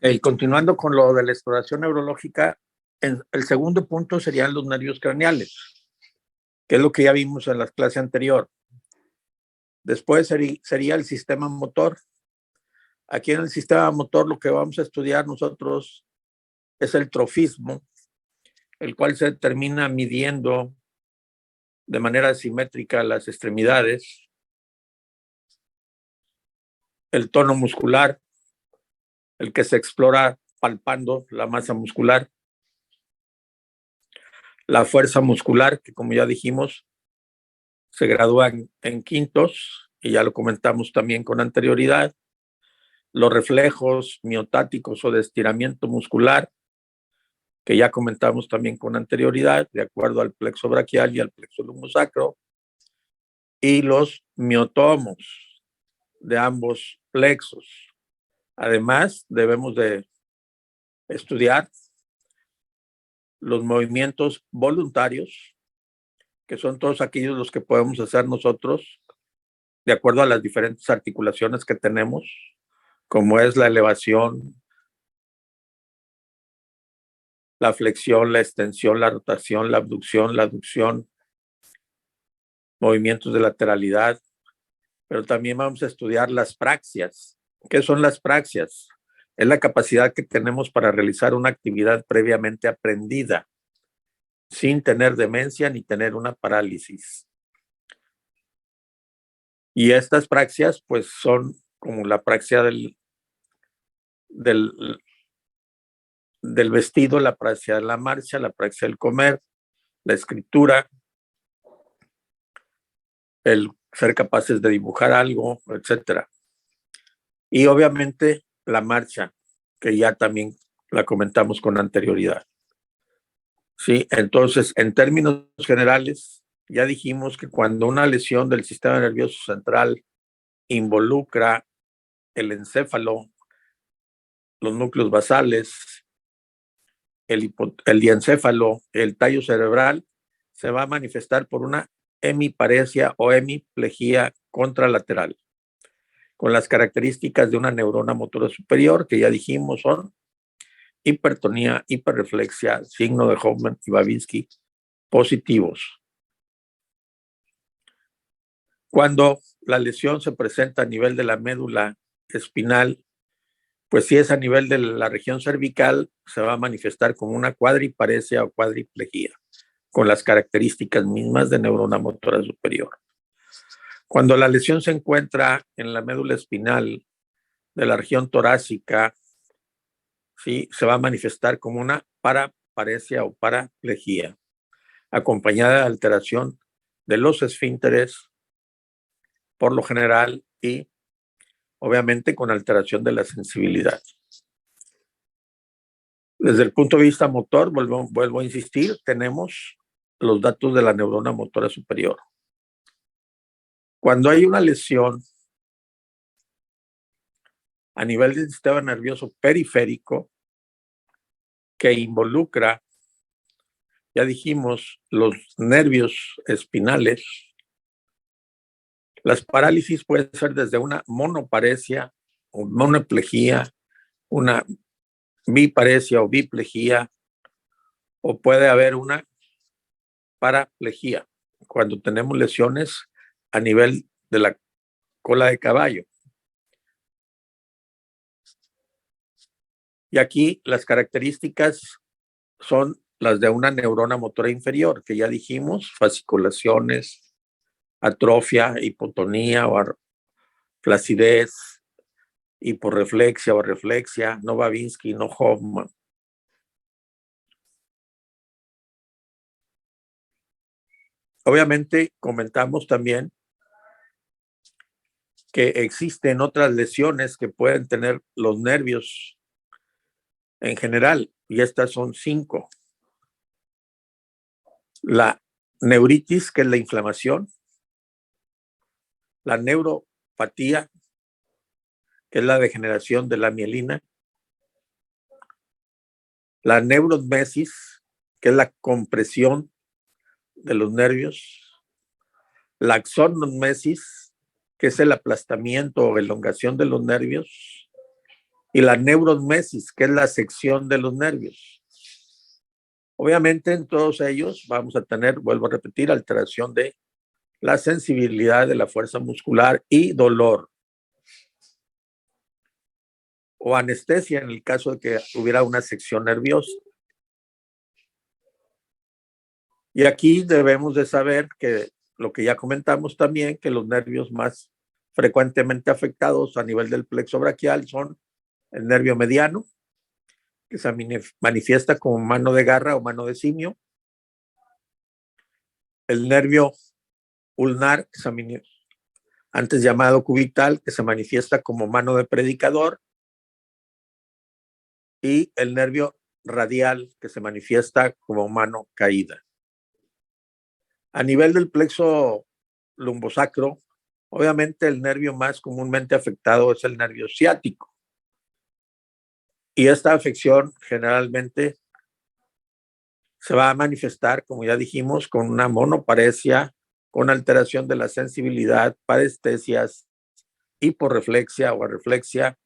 Y continuando con lo de la exploración neurológica, el segundo punto serían los nervios craneales, que es lo que ya vimos en la clase anterior. Después sería el sistema motor. Aquí en el sistema motor lo que vamos a estudiar nosotros es el trofismo, el cual se determina midiendo de manera simétrica las extremidades, el tono muscular, el que se explora palpando la masa muscular, la fuerza muscular, que como ya dijimos, se gradúa en quintos, y ya lo comentamos también con anterioridad, los reflejos miotáticos o de estiramiento muscular, que ya comentamos también con anterioridad, de acuerdo al plexo braquial y al plexo lumbosacro, y los miotomos de ambos plexos. Además, debemos de estudiar los movimientos voluntarios, que son todos aquellos los que podemos hacer nosotros de acuerdo a las diferentes articulaciones que tenemos, como es la elevación, la flexión, la extensión, la rotación, la abducción, la aducción, movimientos de lateralidad, pero también vamos a estudiar las praxias. ¿Qué son las praxias? Es la capacidad que tenemos para realizar una actividad previamente aprendida, sin tener demencia ni tener una parálisis. Y estas praxias, pues, son como la praxia del vestido, la praxia de la marcha, la praxia del comer, la escritura, el ser capaces de dibujar algo, etcétera. Y obviamente la marcha, que ya también la comentamos con anterioridad. Sí, entonces, en términos generales, ya dijimos que cuando una lesión del sistema nervioso central involucra el encéfalo, los núcleos basales, el diencéfalo, el tallo cerebral, se va a manifestar por una hemiparesia o hemiplegia contralateral, con las características de una neurona motora superior, que ya dijimos son hipertonía, hiperreflexia, signo de Hoffman y Babinski positivos. Cuando la lesión se presenta a nivel de la médula espinal, pues si es a nivel de la región cervical, se va a manifestar como una cuadriparesia o cuadriplegia, con las características mismas de neurona motora superior. Cuando la lesión se encuentra en la médula espinal de la región torácica, ¿sí?, se va a manifestar como una paraparesia o paraplegia, acompañada de alteración de los esfínteres, por lo general, y obviamente con alteración de la sensibilidad. Desde el punto de vista motor, vuelvo a insistir, tenemos los datos de la neurona motora superior. Cuando hay una lesión a nivel del sistema nervioso periférico que involucra, ya dijimos, los nervios espinales, las parálisis pueden ser desde una monoparesia o monoplegia, una biparesia o biplegia, o puede haber una paraplegia cuando tenemos lesiones a nivel de la cola de caballo. Y aquí las características son las de una neurona motora inferior, que ya dijimos, fasciculaciones, atrofia, hipotonía o flacidez, hiporreflexia o reflexia, no Babinski, no Hoffman. Obviamente comentamos también que existen otras lesiones que pueden tener los nervios en general, y estas son 5. La neuritis, que es la inflamación, la neuropatía, que es la degeneración de la mielina, la neurogmesis, que es la compresión de los nervios, la axonogmesis, que es el aplastamiento o elongación de los nervios, y la neurogmesis, que es la sección de los nervios. Obviamente en todos ellos vamos a tener, vuelvo a repetir, alteración de la sensibilidad de la fuerza muscular y dolor o anestesia en el caso de que hubiera una sección nerviosa. Y aquí debemos de saber que lo que ya comentamos también, que los nervios más frecuentemente afectados a nivel del plexo braquial son el nervio mediano, que se manifiesta como mano de garra o mano de simio, el nervio ulnar, antes llamado cubital, que se manifiesta como mano de predicador, y el nervio radial, que se manifiesta como mano caída. A nivel del plexo lumbosacro, obviamente el nervio más comúnmente afectado es el nervio ciático. Y esta afección generalmente se va a manifestar, como ya dijimos, con una monoparesia, con alteración de la sensibilidad, parestesias, hiporreflexia o arreflexia.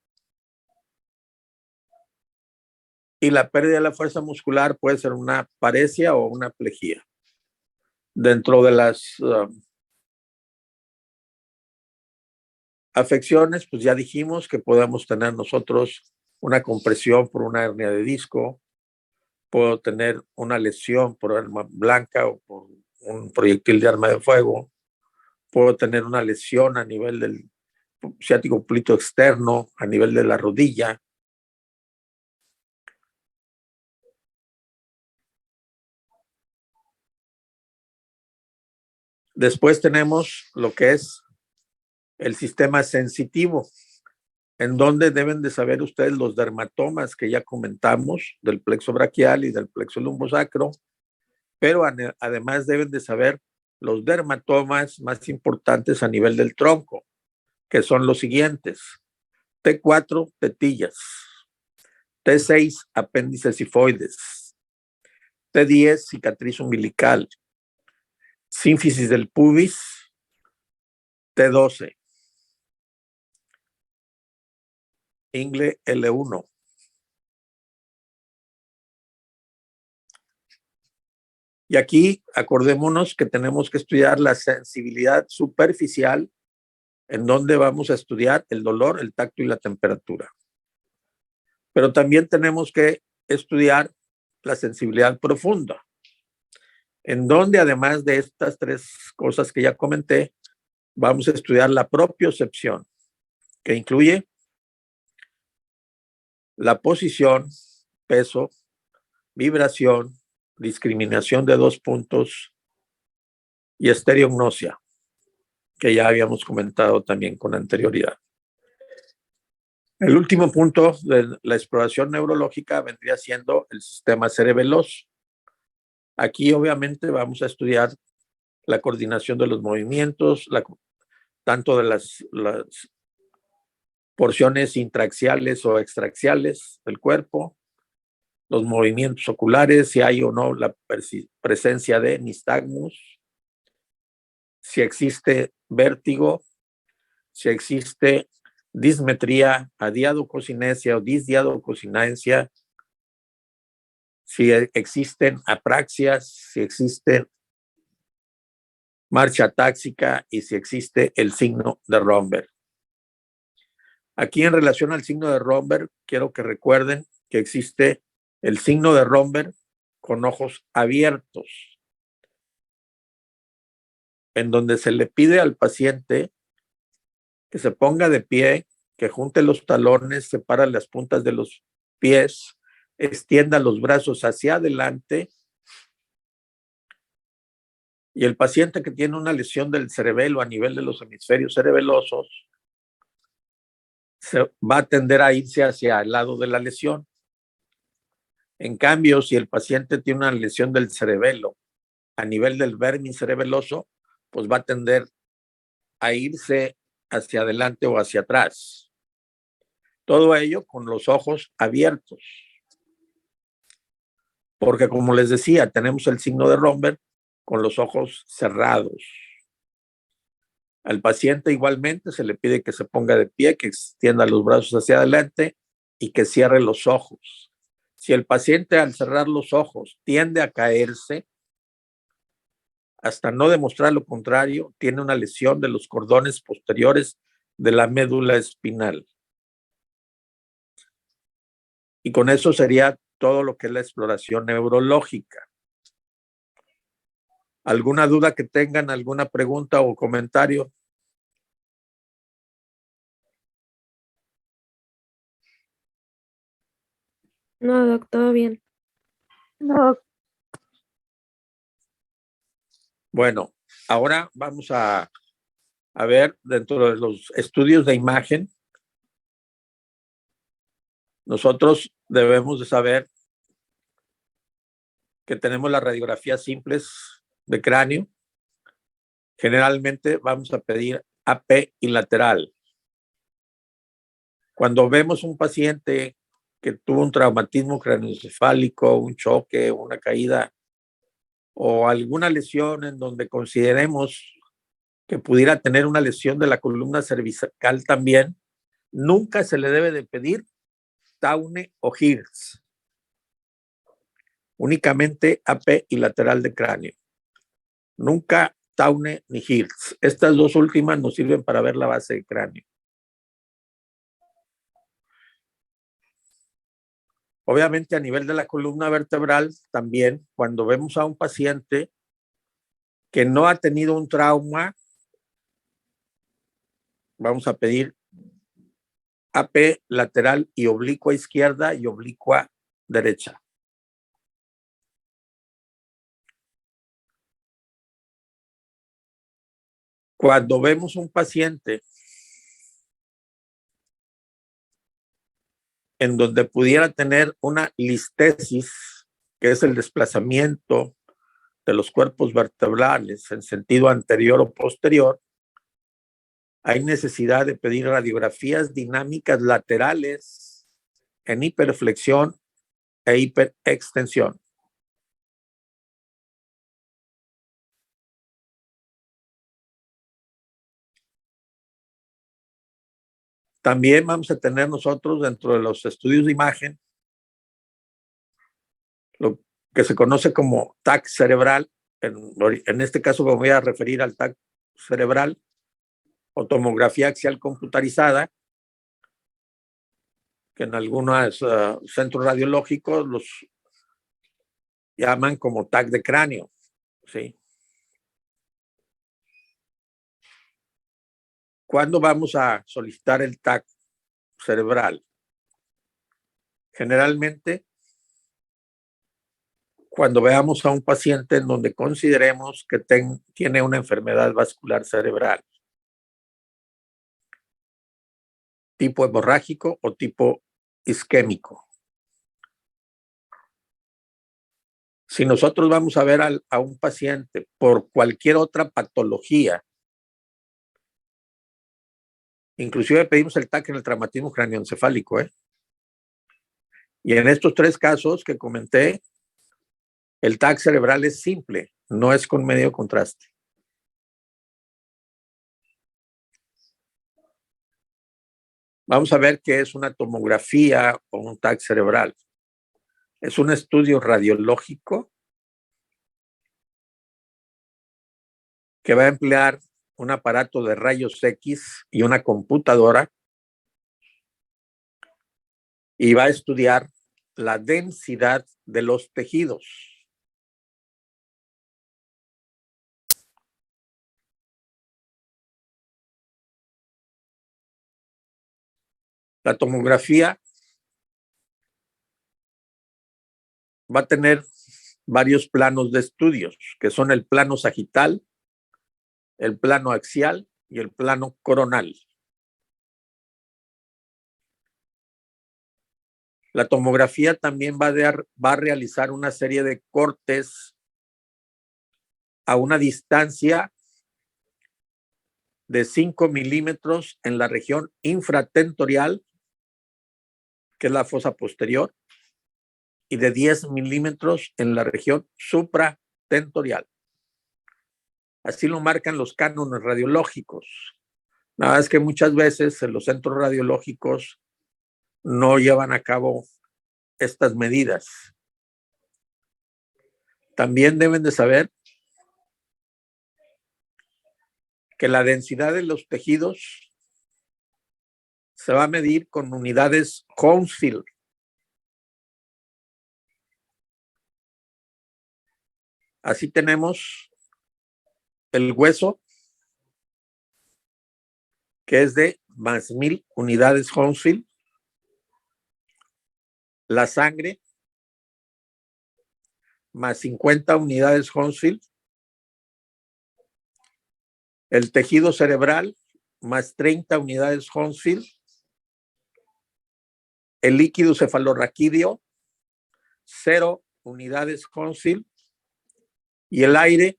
Y la pérdida de la fuerza muscular puede ser una paresia o una plejía. Dentro de las afecciones, pues ya dijimos que podemos tener nosotros una compresión por una hernia de disco, puedo tener una lesión por arma blanca o por un proyectil de arma de fuego, puedo tener una lesión a nivel del ciático plito externo, a nivel de la rodilla. Después tenemos lo que es el sistema sensitivo, en donde deben de saber ustedes los dermatomas que ya comentamos del plexo braquial y del plexo lumbosacro, pero además deben de saber los dermatomas más importantes a nivel del tronco, que son los siguientes: T4, tetillas; T6, apéndices sifoides; T10, cicatriz umbilical; sínfisis del pubis; T12, ingle L1. Y aquí acordémonos que tenemos que estudiar la sensibilidad superficial, en donde vamos a estudiar el dolor, el tacto y la temperatura. Pero también tenemos que estudiar la sensibilidad profunda, en donde además de estas tres cosas que ya comenté, vamos a estudiar la propiocepción, que incluye la posición, peso, vibración, discriminación de 2 puntos y estereognosia, que ya habíamos comentado también con anterioridad. El último punto de la exploración neurológica vendría siendo el sistema cerebeloso. Aquí obviamente vamos a estudiar la coordinación de los movimientos, tanto de las porciones intraaxiales o extraaxiales del cuerpo, los movimientos oculares, si hay o no la presencia de nistagmus, si existe vértigo, si existe dismetría, adiadococinesia o disdiadococinesia, si existen apraxias, si existe marcha táxica y si existe el signo de Romberg. Aquí en relación al signo de Romberg, quiero que recuerden que existe el signo de Romberg con ojos abiertos, en donde se le pide al paciente que se ponga de pie, que junte los talones, separa las puntas de los pies, extienda los brazos hacia adelante, y el paciente que tiene una lesión del cerebelo a nivel de los hemisferios cerebelosos se va a tender a irse hacia el lado de la lesión. En cambio, si el paciente tiene una lesión del cerebelo a nivel del vermis cerebeloso, pues va a tender a irse hacia adelante o hacia atrás. Todo ello con los ojos abiertos. Porque como les decía, tenemos el signo de Romberg con los ojos cerrados. Al paciente igualmente se le pide que se ponga de pie, que extienda los brazos hacia adelante y que cierre los ojos. Si el paciente al cerrar los ojos tiende a caerse, hasta no demostrar lo contrario, tiene una lesión de los cordones posteriores de la médula espinal. Y con eso sería todo lo que es la exploración neurológica. ¿Alguna duda que tengan, alguna pregunta o comentario? No, doc, todo bien. No, Bueno, ahora vamos a ver dentro de los estudios de imagen, nosotros debemos de saber que tenemos las radiografías simples de cráneo. Generalmente vamos a pedir AP y lateral. Cuando vemos un paciente que tuvo un traumatismo craneoencefálico, un choque, una caída o alguna lesión en donde consideremos que pudiera tener una lesión de la columna cervical también, nunca se le debe de pedir Tawne o Hirtz. Únicamente AP y lateral de cráneo. Nunca Tawne ni Hirtz. Estas dos últimas nos sirven para ver la base de cráneo. Obviamente a nivel de la columna vertebral también, cuando vemos a un paciente que no ha tenido un trauma, vamos a pedir AP lateral y oblicua izquierda y oblicua derecha. Cuando vemos un paciente en donde pudiera tener una listesis, que es el desplazamiento de los cuerpos vertebrales en sentido anterior o posterior, hay necesidad de pedir radiografías dinámicas laterales en hiperflexión e hiperextensión. También vamos a tener nosotros dentro de los estudios de imagen lo que se conoce como TAC cerebral. En este caso me voy a referir al TAC cerebral o tomografía axial computarizada, que en algunos centros radiológicos los llaman como TAC de cráneo, ¿sí? ¿Cuándo vamos a solicitar el TAC cerebral? Generalmente, cuando veamos a un paciente en donde consideremos que tiene una enfermedad vascular cerebral, tipo hemorrágico o tipo isquémico. Si nosotros vamos a ver a un paciente por cualquier otra patología, inclusive pedimos el TAC en el traumatismo craneoencefálico, y en estos tres casos que comenté, el TAC cerebral es simple, no es con medio contraste. Vamos a ver qué es una tomografía o un TAC cerebral. Es un estudio radiológico que va a emplear un aparato de rayos X y una computadora y va a estudiar la densidad de los tejidos. La tomografía va a tener varios planos de estudios, que son el plano sagital, el plano axial y el plano coronal. La tomografía también va a realizar una serie de cortes a una distancia de 5 milímetros en la región infratentorial, que es la fosa posterior, y de 10 milímetros en la región supratentorial. Así lo marcan los cánones radiológicos. Nada más que muchas veces en los centros radiológicos no llevan a cabo estas medidas. También deben de saber que la densidad de los tejidos se va a medir con unidades Hounsfield. Así tenemos el hueso, que es de más 1000 unidades Hounsfield. La sangre, más 50 unidades Hounsfield. El tejido cerebral, más 30 unidades Hounsfield. El líquido cefalorraquídeo, 0 unidades Hounsfield. Y el aire,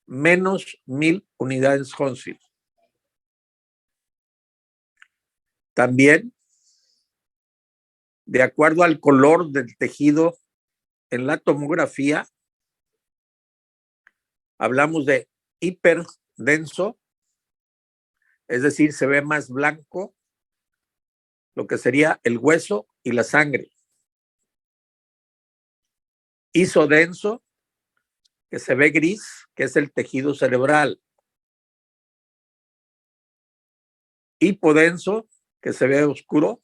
menos 1000 unidades Hounsfield. También, de acuerdo al color del tejido en la tomografía, hablamos de hiperdenso, es decir, se ve más blanco lo que sería el hueso y la sangre. Isodenso, que se ve gris, que es el tejido cerebral. Hipodenso, que se ve oscuro,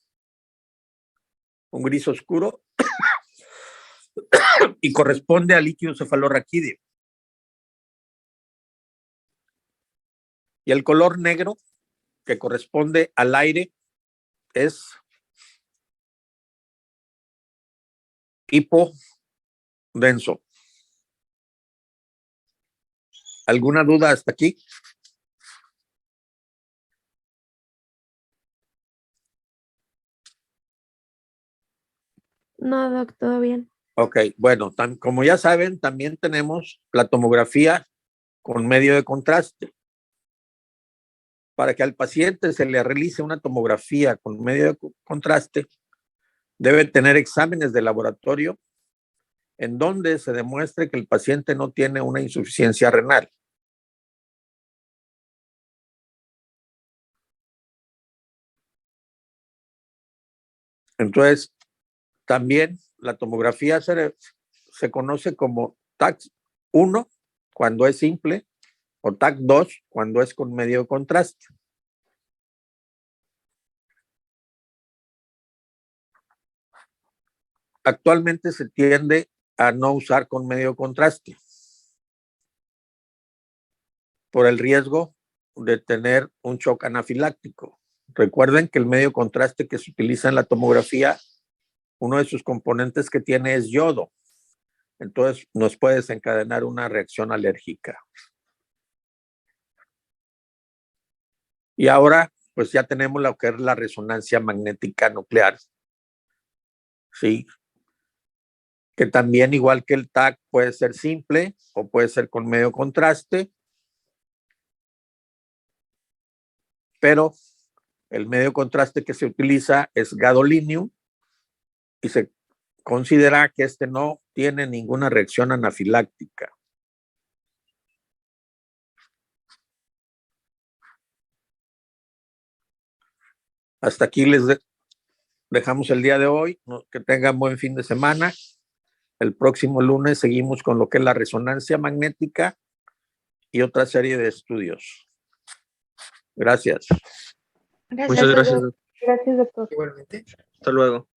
un gris oscuro, y corresponde al líquido cefalorraquídeo. Y el color negro, que corresponde al aire, es hipodenso. ¿Alguna duda hasta aquí? No, doc, todo bien. Ok, bueno, como ya saben, también tenemos la tomografía con medio de contraste. Para que al paciente se le realice una tomografía con medio de contraste, debe tener exámenes de laboratorio en donde se demuestre que el paciente no tiene una insuficiencia renal. Entonces, también la tomografía se conoce como TAC1 cuando es simple o TAC2 cuando es con medio de contraste. Actualmente se tiende a no usar con medio contraste por el riesgo de tener un shock anafiláctico. Recuerden que el medio contraste que se utiliza en la tomografía, uno de sus componentes que tiene es yodo. Entonces nos puede desencadenar una reacción alérgica. Y ahora, pues ya tenemos lo que es la resonancia magnética nuclear. Sí, que también, igual que el TAC, puede ser simple o puede ser con medio contraste, pero el medio contraste que se utiliza es gadolinium y se considera que este no tiene ninguna reacción anafiláctica. Hasta aquí les dejamos el día de hoy. Que tengan buen fin de semana. El próximo lunes seguimos con lo que es la resonancia magnética y otra serie de estudios. Gracias. Muchas gracias, doctor. Gracias, doctor. Igualmente. Hasta luego.